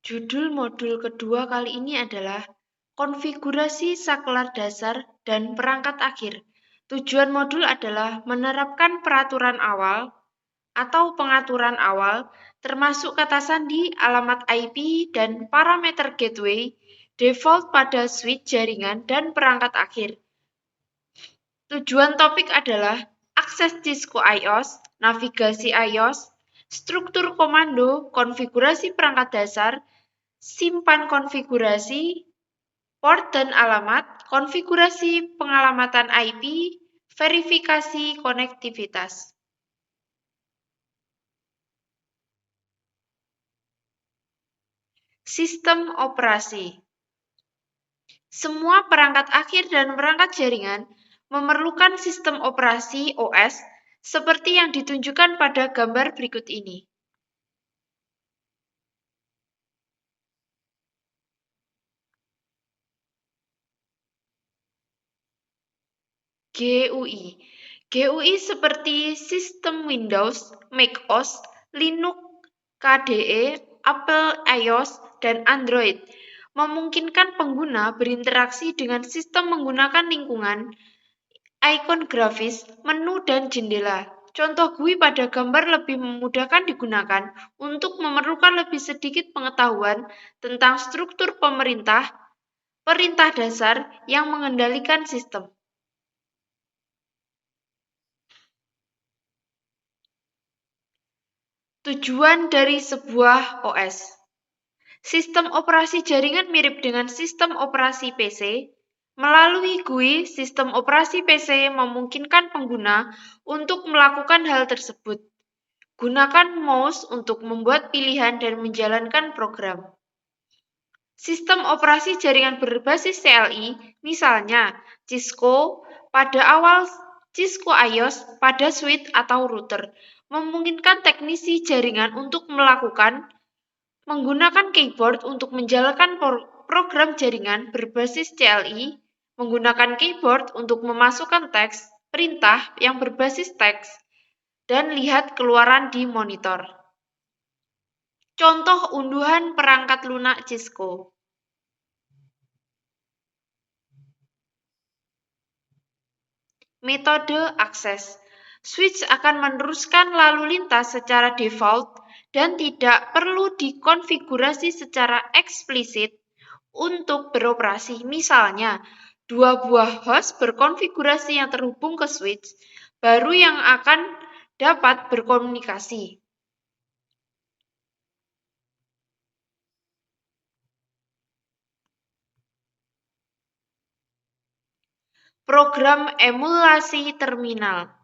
Judul modul kedua kali ini adalah konfigurasi saklar dasar dan perangkat akhir. Tujuan modul adalah menerapkan peraturan awal atau pengaturan awal, termasuk kata sandi, alamat IP, dan parameter gateway, default pada switch jaringan dan perangkat akhir. Tujuan topik adalah akses Cisco iOS, navigasi iOS, struktur komando, konfigurasi perangkat dasar, simpan konfigurasi, port dan alamat, konfigurasi pengalamatan IP, verifikasi konektivitas. Sistem operasi. Semua perangkat akhir dan perangkat jaringan memerlukan sistem operasi OS seperti yang ditunjukkan pada gambar berikut ini. GUI. GUI seperti sistem Windows, macOS, Linux, KDE, Apple iOS, dan Android memungkinkan pengguna berinteraksi dengan sistem menggunakan lingkungan, ikon grafis, menu, dan jendela. Contoh GUI pada gambar lebih memudahkan digunakan untuk memerlukan lebih sedikit pengetahuan tentang struktur perintah dasar yang mengendalikan sistem. Tujuan dari sebuah OS. Sistem operasi jaringan mirip dengan sistem operasi PC. Melalui GUI, sistem operasi PC memungkinkan pengguna untuk melakukan hal tersebut. Gunakan mouse untuk membuat pilihan dan menjalankan program. Sistem operasi jaringan berbasis CLI, misalnya Cisco, pada awal Cisco iOS pada switch atau router, memungkinkan teknisi jaringan untuk menggunakan keyboard untuk menjalankan program jaringan berbasis CLI, menggunakan keyboard untuk memasukkan teks, perintah yang berbasis teks, dan lihat keluaran di monitor. Contoh unduhan perangkat lunak Cisco. Metode akses. Switch akan meneruskan lalu lintas secara default dan tidak perlu dikonfigurasi secara eksplisit untuk beroperasi. Misalnya, dua buah host berkonfigurasi yang terhubung ke switch baru yang akan dapat berkomunikasi. Program emulasi terminal.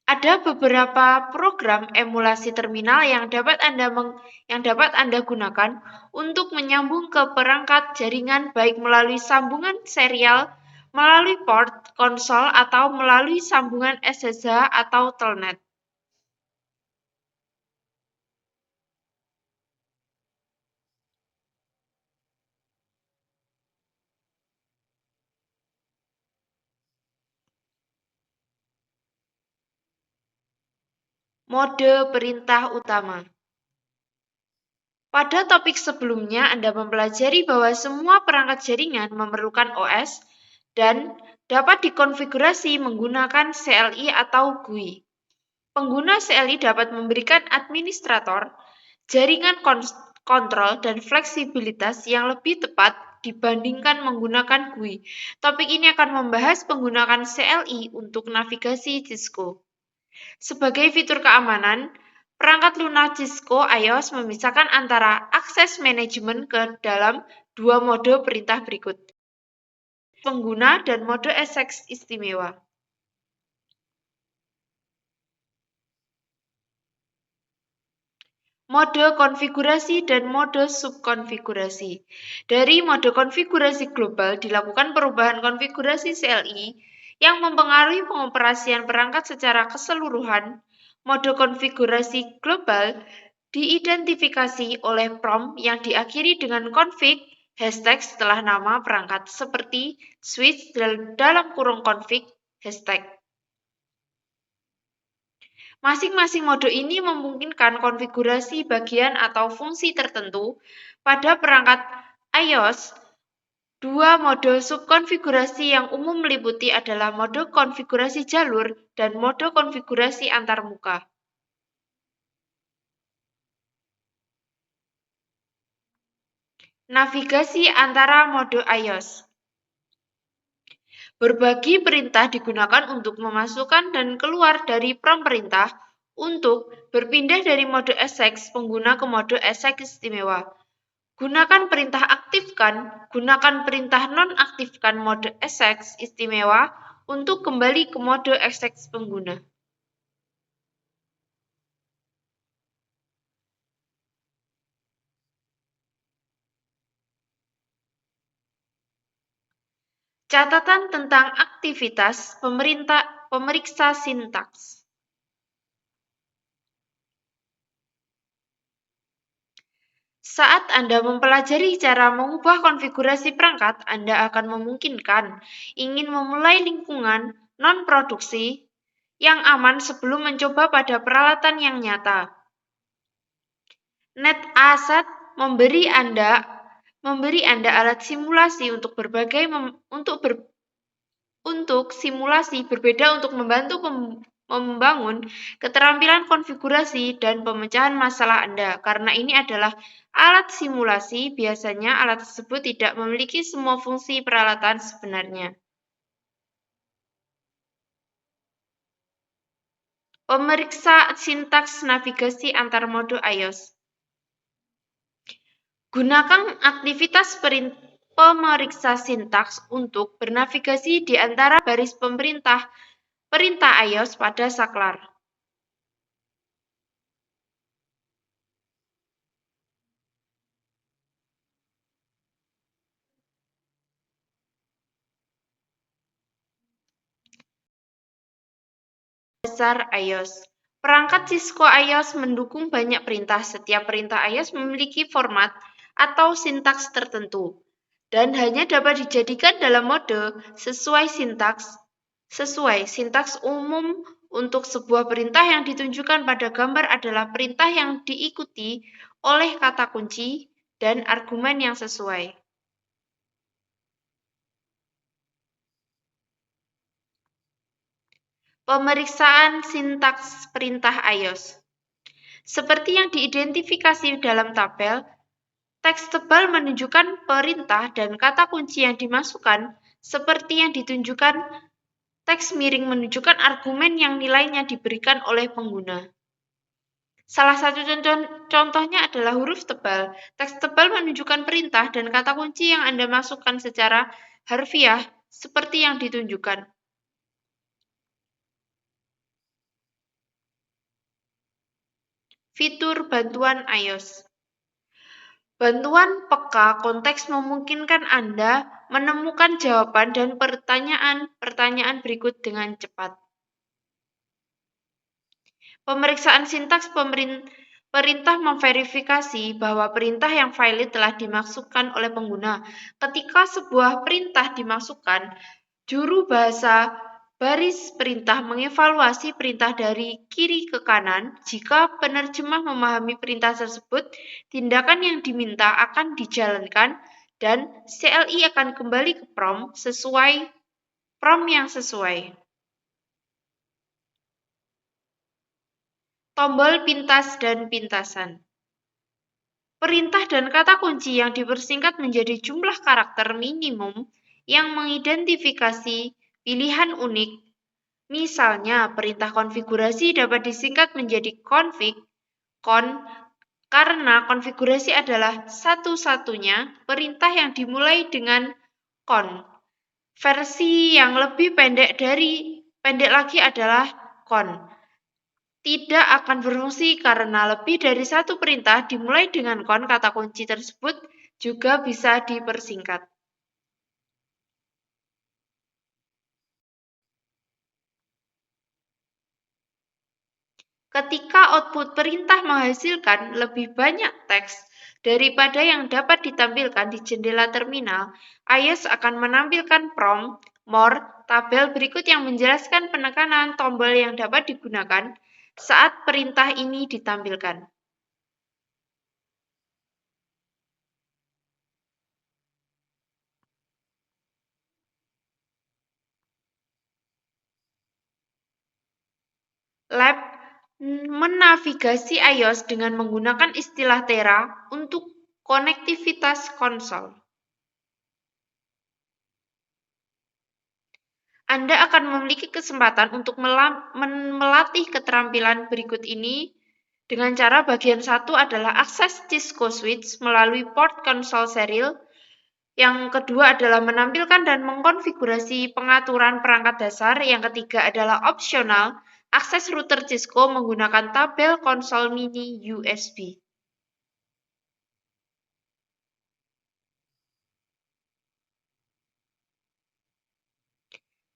Ada beberapa program emulasi terminal yang dapat Anda gunakan untuk menyambung ke perangkat jaringan baik melalui sambungan serial, melalui port, konsol, atau melalui sambungan SSH atau Telnet. Mode perintah utama. Pada topik sebelumnya, Anda mempelajari bahwa semua perangkat jaringan memerlukan OS dan dapat dikonfigurasi menggunakan CLI atau GUI. Pengguna CLI dapat memberikan administrator, jaringan kontrol, dan fleksibilitas yang lebih tepat dibandingkan menggunakan GUI. Topik ini akan membahas penggunaan CLI untuk navigasi Cisco. Sebagai fitur keamanan, perangkat lunak Cisco iOS memisahkan antara akses manajemen ke dalam dua mode perintah berikut. Pengguna dan mode access istimewa. Mode konfigurasi dan mode subkonfigurasi. Dari mode konfigurasi global dilakukan perubahan konfigurasi CLI yang mempengaruhi pengoperasian perangkat secara keseluruhan. Mode konfigurasi global diidentifikasi oleh prompt yang diakhiri dengan config hashtag setelah nama perangkat seperti switch dalam kurung config hashtag. Masing-masing mode ini memungkinkan konfigurasi bagian atau fungsi tertentu pada perangkat iOS. Dua mode subkonfigurasi yang umum meliputi adalah mode konfigurasi jalur dan mode konfigurasi antarmuka. Navigasi antara mode iOS. Berbagi perintah digunakan untuk memasukkan dan keluar dari prompt perintah untuk berpindah dari mode ESX pengguna ke mode ESX istimewa. Gunakan perintah aktifkan, gunakan perintah nonaktifkan mode ESX istimewa untuk kembali ke mode ESX pengguna. Catatan tentang aktivitas pemeriksa sintaks. Saat Anda mempelajari cara mengubah konfigurasi perangkat, Anda akan memungkinkan ingin memulai lingkungan non-produksi yang aman sebelum mencoba pada peralatan yang nyata. NetAsset memberi Anda alat simulasi untuk simulasi berbeda untuk membantu membangun keterampilan konfigurasi dan pemecahan masalah Anda. Karena ini adalah alat simulasi, biasanya alat tersebut tidak memiliki semua fungsi peralatan sebenarnya. Pemeriksa sintaks navigasi antar mode iOS. Gunakan aktivitas pemeriksa sintaks untuk bernavigasi di antara baris perintah iOS pada saklar. Dasar iOS. Perangkat Cisco iOS mendukung banyak perintah. Setiap perintah iOS memiliki format atau sintaks tertentu dan hanya dapat dijadikan dalam mode sesuai sintaks umum untuk sebuah perintah yang ditunjukkan pada gambar adalah perintah yang diikuti oleh kata kunci dan argumen yang sesuai. Pemeriksaan sintaks perintah iOS. Seperti yang diidentifikasi dalam tabel, teks tebal menunjukkan perintah dan kata kunci yang dimasukkan, seperti yang ditunjukkan. Teks miring menunjukkan argumen yang nilainya diberikan oleh pengguna. Salah satu contohnya adalah huruf tebal. Teks tebal menunjukkan perintah dan kata kunci yang Anda masukkan secara harfiah, seperti yang ditunjukkan. Fitur bantuan iOS. Bantuan peka konteks memungkinkan Anda menemukan jawaban dan pertanyaan berikut dengan cepat. Pemeriksaan sintaks perintah memverifikasi bahwa perintah yang valid telah dimasukkan oleh pengguna. Ketika sebuah perintah dimasukkan, juru bahasa baris perintah mengevaluasi perintah dari kiri ke kanan. Jika penerjemah memahami perintah tersebut, tindakan yang diminta akan dijalankan dan CLI akan kembali ke prompt yang sesuai. Tombol pintas dan pintasan. Perintah dan kata kunci yang dipersingkat menjadi jumlah karakter minimum yang mengidentifikasi pilihan unik. Misalnya, perintah konfigurasi dapat disingkat menjadi config, karena konfigurasi adalah satu-satunya perintah yang dimulai dengan con. Versi yang lebih pendek lagi adalah con. Tidak akan berfungsi karena lebih dari satu perintah dimulai dengan con. Kata kunci tersebut juga bisa dipersingkat. Ketika output perintah menghasilkan lebih banyak teks daripada yang dapat ditampilkan di jendela terminal, iOS akan menampilkan prompt more tabel berikut yang menjelaskan penekanan tombol yang dapat digunakan saat perintah ini ditampilkan. Lab menavigasi iOS dengan menggunakan istilah Tera untuk konektivitas konsol. Anda akan memiliki kesempatan untuk melatih keterampilan berikut ini dengan cara bagian satu adalah akses Cisco Switch melalui port konsol serial. Yang kedua adalah menampilkan dan mengkonfigurasi pengaturan perangkat dasar. Yang ketiga adalah opsional, akses router Cisco menggunakan tabel konsol mini USB.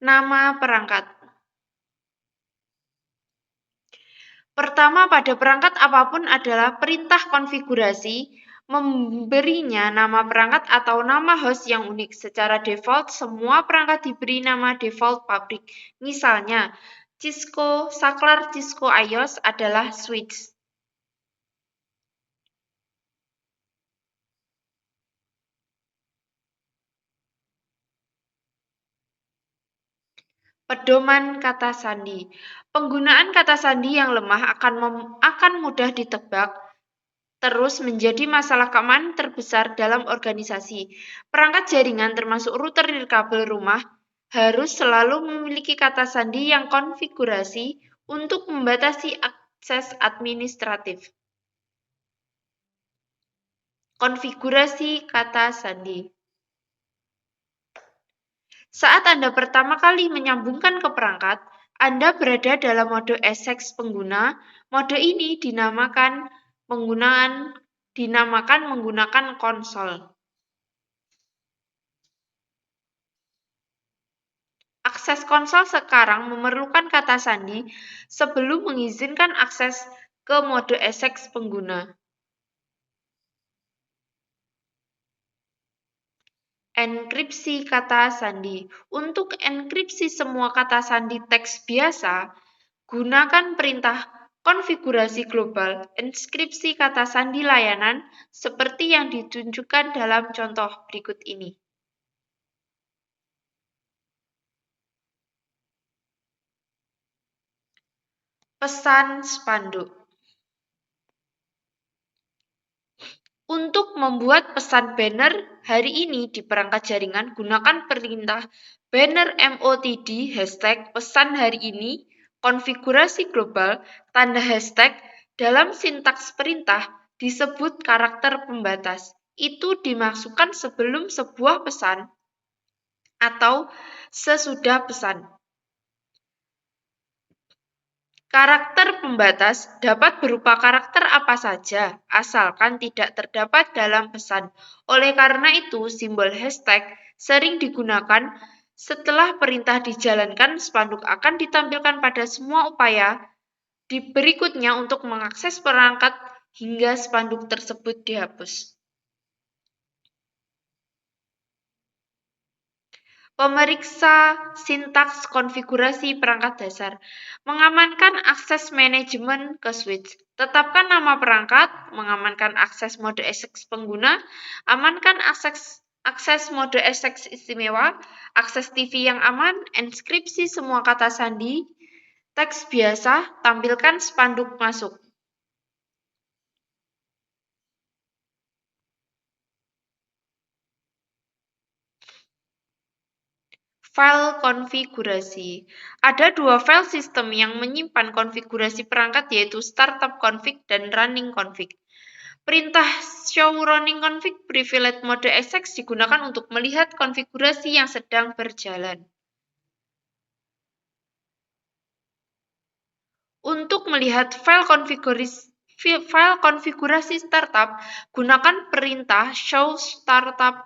Nama perangkat. Pertama pada perangkat apapun adalah perintah konfigurasi memberinya nama perangkat atau nama host yang unik. Secara default, semua perangkat diberi nama default pabrik. Misalnya, saklar Cisco iOS adalah switch. Pedoman kata sandi. Penggunaan kata sandi yang lemah akan mudah ditebak, terus menjadi masalah keamanan terbesar dalam organisasi. Perangkat jaringan termasuk router nirkabel rumah harus selalu memiliki kata sandi yang konfigurasi untuk membatasi akses administratif. Konfigurasi kata sandi. Saat Anda pertama kali menyambungkan ke perangkat, Anda berada dalam mode ESX pengguna. Mode ini dinamakan menggunakan konsol. Akses konsol sekarang memerlukan kata sandi sebelum mengizinkan akses ke mode ESX pengguna. Enkripsi kata sandi. Untuk enkripsi semua kata sandi teks biasa, gunakan perintah konfigurasi global enskripsi kata sandi layanan seperti yang ditunjukkan dalam contoh berikut ini. Pesan spanduk. Untuk membuat pesan banner hari ini di perangkat jaringan, gunakan perintah banner MOTD hashtag pesan hari ini, konfigurasi global, tanda hashtag, dalam sintaks perintah disebut karakter pembatas. Itu dimasukkan sebelum sebuah pesan atau sesudah pesan. Karakter pembatas dapat berupa karakter apa saja, asalkan tidak terdapat dalam pesan. Oleh karena itu, simbol hashtag sering digunakan setelah perintah dijalankan. Spanduk akan ditampilkan pada semua upaya di berikutnya untuk mengakses perangkat hingga spanduk tersebut dihapus. Pemeriksa sintaks konfigurasi perangkat dasar. Mengamankan akses manajemen ke switch. Tetapkan nama perangkat, mengamankan akses mode ESX pengguna, amankan akses mode ESX istimewa, akses TV yang aman, enskripsi semua kata sandi, teks biasa, tampilkan spanduk masuk. File konfigurasi. Ada dua file sistem yang menyimpan konfigurasi perangkat yaitu startup config dan running config. Perintah show running config privilege mode ESX digunakan untuk melihat konfigurasi yang sedang berjalan. Untuk melihat file konfigurasi startup, gunakan perintah show startup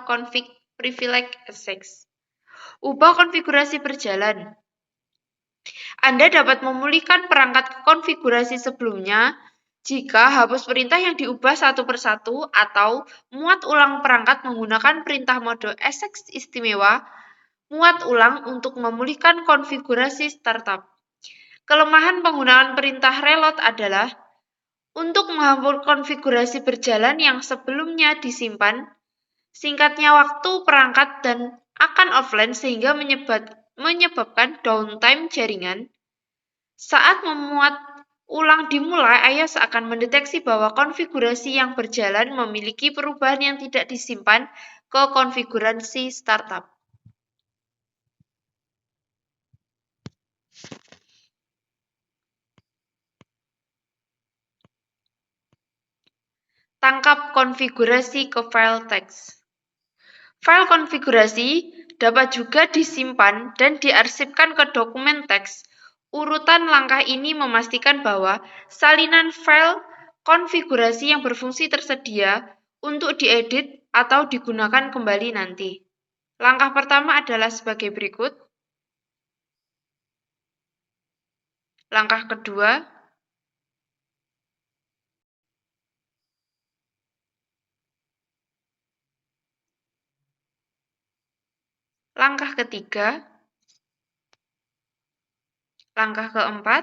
config privilege ESX. Ubah konfigurasi berjalan. Anda dapat memulihkan perangkat ke konfigurasi sebelumnya jika hapus perintah yang diubah satu persatu atau muat ulang perangkat menggunakan perintah mode ESX istimewa muat ulang untuk memulihkan konfigurasi startup. Kelemahan penggunaan perintah reload adalah untuk menghapus konfigurasi berjalan yang sebelumnya disimpan, singkatnya waktu perangkat dan akan offline sehingga menyebabkan downtime jaringan. Saat memuat ulang dimulai, iOS akan mendeteksi bahwa konfigurasi yang berjalan memiliki perubahan yang tidak disimpan ke konfigurasi startup. Tangkap konfigurasi ke file teks. File konfigurasi dapat juga disimpan dan diarsipkan ke dokumen teks. Urutan langkah ini memastikan bahwa salinan file konfigurasi yang berfungsi tersedia untuk diedit atau digunakan kembali nanti. Langkah pertama adalah sebagai berikut. Langkah kedua, langkah ketiga, langkah keempat,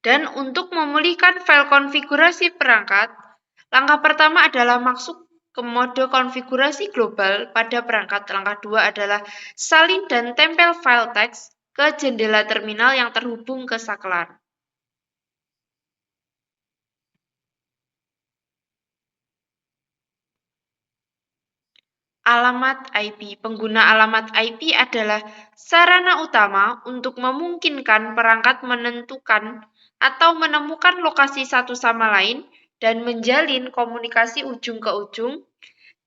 dan untuk memulihkan file konfigurasi perangkat, langkah pertama adalah masuk ke mode konfigurasi global pada perangkat. Langkah dua adalah salin dan tempel file teks ke jendela terminal yang terhubung ke saklar. Alamat IP. Pengguna alamat IP adalah sarana utama untuk memungkinkan perangkat menentukan atau menemukan lokasi satu sama lain dan menjalin komunikasi ujung ke ujung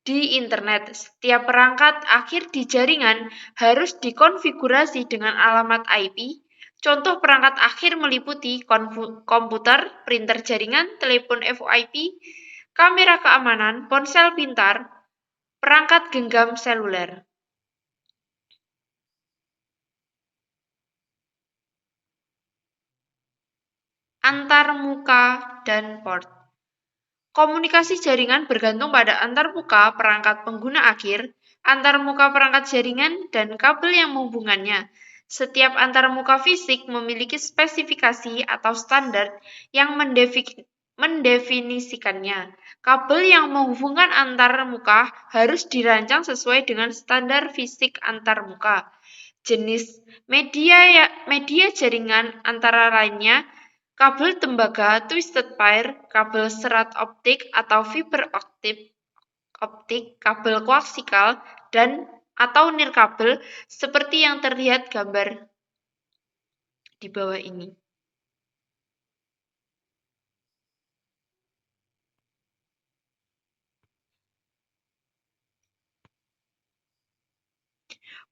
di internet. Setiap perangkat akhir di jaringan harus dikonfigurasi dengan alamat IP. Contoh perangkat akhir meliputi komputer, printer jaringan, telepon VoIP, kamera keamanan, ponsel pintar, perangkat genggam seluler. Antarmuka dan port. Komunikasi jaringan bergantung pada antarmuka perangkat pengguna akhir, antarmuka perangkat jaringan, dan kabel yang menghubungkannya. Setiap antarmuka fisik memiliki spesifikasi atau standar yang mendefinisikannya. Kabel yang menghubungkan antarmuka harus dirancang sesuai dengan standar fisik antarmuka. Jenis media jaringan antara lainnya kabel tembaga, twisted pair, kabel serat optik atau fiber optik, kabel koaksikal, dan atau nirkabel seperti yang terlihat gambar di bawah ini.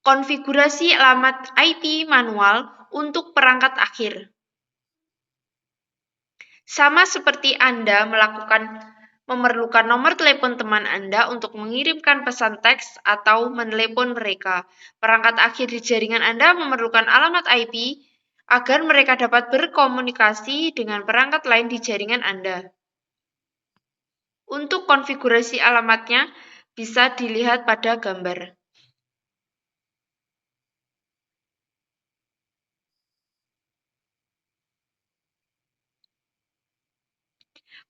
Konfigurasi alamat IP manual untuk perangkat akhir. Sama seperti Anda memerlukan nomor telepon teman Anda untuk mengirimkan pesan teks atau menelepon mereka. Perangkat akhir di jaringan Anda memerlukan alamat IP agar mereka dapat berkomunikasi dengan perangkat lain di jaringan Anda. Untuk konfigurasi alamatnya bisa dilihat pada gambar.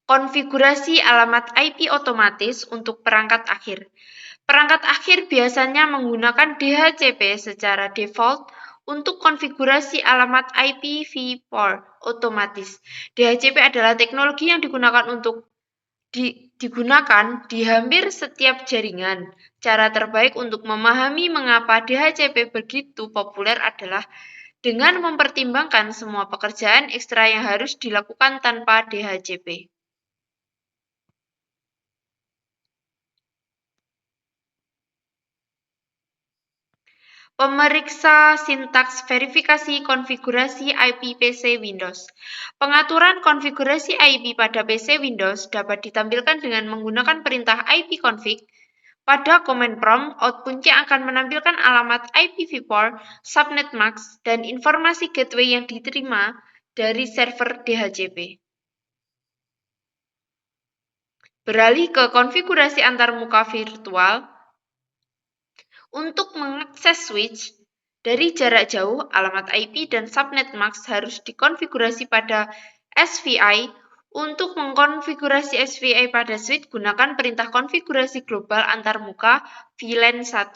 Konfigurasi alamat IP otomatis untuk perangkat akhir. Perangkat akhir biasanya menggunakan DHCP secara default untuk konfigurasi alamat IPv4 otomatis. DHCP adalah teknologi yang digunakan di hampir setiap jaringan. Cara terbaik untuk memahami mengapa DHCP begitu populer adalah dengan mempertimbangkan semua pekerjaan ekstra yang harus dilakukan tanpa DHCP. Pemeriksa sintaks verifikasi konfigurasi IP PC Windows. Pengaturan konfigurasi IP pada PC Windows dapat ditampilkan dengan menggunakan perintah ipconfig. Pada command prompt, outputnya akan menampilkan alamat IPv4, subnet mask, dan informasi gateway yang diterima dari server DHCP. Beralih ke konfigurasi antarmuka virtual. Untuk mengakses switch, Dari jarak jauh, alamat IP dan subnet mask harus dikonfigurasi pada SVI. Untuk mengkonfigurasi SVI pada switch, gunakan perintah konfigurasi global antarmuka VLAN 1.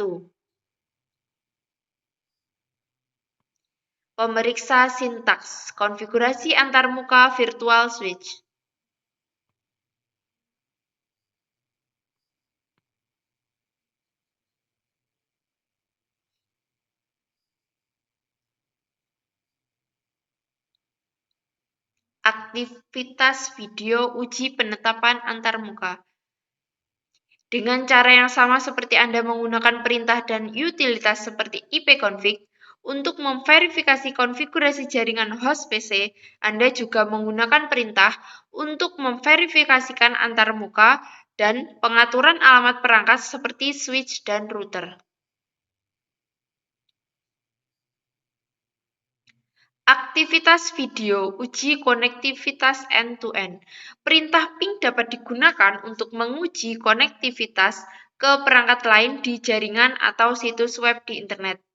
Pemeriksa sintaks, konfigurasi antarmuka virtual switch. Aktivitas video uji penetapan antarmuka. Dengan cara yang sama seperti Anda menggunakan perintah dan utilitas seperti ipconfig, untuk memverifikasi konfigurasi jaringan host PC, Anda juga menggunakan perintah untuk memverifikasikan antarmuka dan pengaturan alamat perangkat seperti switch dan router. Aktivitas video uji konektivitas end-to-end. Perintah ping dapat digunakan untuk menguji konektivitas ke perangkat lain di jaringan atau situs web di internet.